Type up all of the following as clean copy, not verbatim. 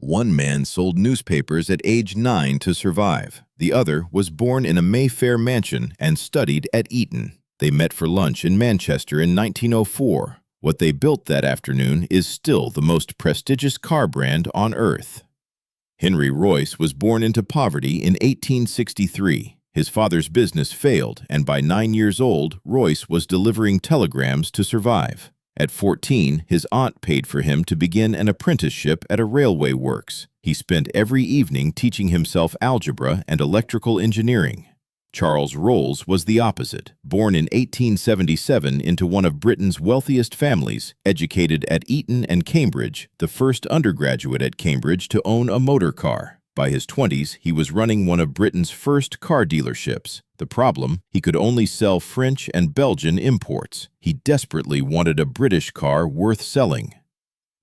One man sold newspapers at age 9 to survive. The other was born in a Mayfair mansion and studied at Eton. They met for lunch in Manchester in 1904. What they built that afternoon is still the most prestigious car brand on earth. Henry Royce was born into poverty in 1863. His father's business failed, and by 9 years old, Royce was delivering telegrams to survive. At 14, his aunt paid for him to begin an apprenticeship at a railway works. He spent every evening teaching himself algebra and electrical engineering. Charles Rolls was the opposite. Born in 1877 into one of Britain's wealthiest families, educated at Eton and Cambridge, the first undergraduate at Cambridge to own a motor car. By his 20s, he was running one of Britain's first car dealerships. The problem? He could only sell French and Belgian imports. He desperately wanted a British car worth selling.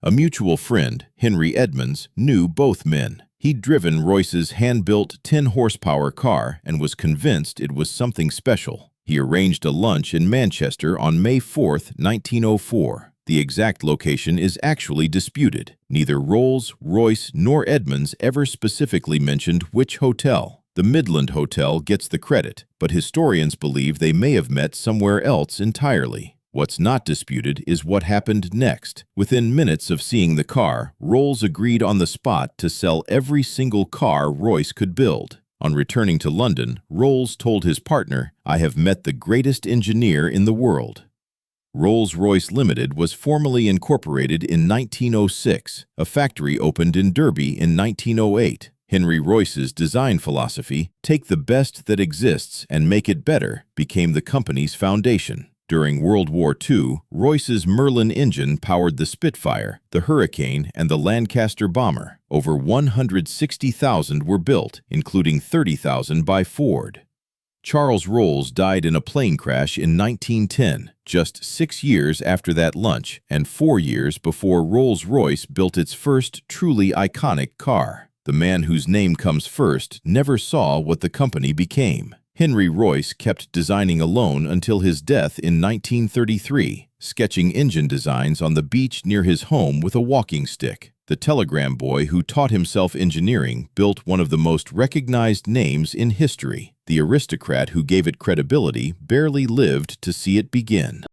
A mutual friend, Henry Edmonds, knew both men. He'd driven Royce's hand-built 10-horsepower car and was convinced it was something special. He arranged a lunch in Manchester on May 4, 1904. The exact location is actually disputed. Neither Rolls, Royce, nor Edmonds ever specifically mentioned which hotel. The Midland Hotel gets the credit, but historians believe they may have met somewhere else entirely. What's not disputed is what happened next. Within minutes of seeing the car, Rolls agreed on the spot to sell every single car Royce could build. On returning to London, Rolls told his partner, "I have met the greatest engineer in the world." Rolls-Royce Limited was formally incorporated in 1906. A factory opened in Derby in 1908. Henry Royce's design philosophy, "Take the best that exists and make it better," became the company's foundation. During World War II, Royce's Merlin engine powered the Spitfire, the Hurricane, and the Lancaster bomber. Over 160,000 were built, including 30,000 by Ford. Charles Rolls died in a plane crash in 1910, just 6 years after that lunch, and 4 years before Rolls-Royce built its first truly iconic car. The man whose name comes first never saw what the company became. Henry Royce kept designing alone until his death in 1933, sketching engine designs on the beach near his home with a walking stick. The telegram boy who taught himself engineering built one of the most recognized names in history. The aristocrat who gave it credibility barely lived to see it begin.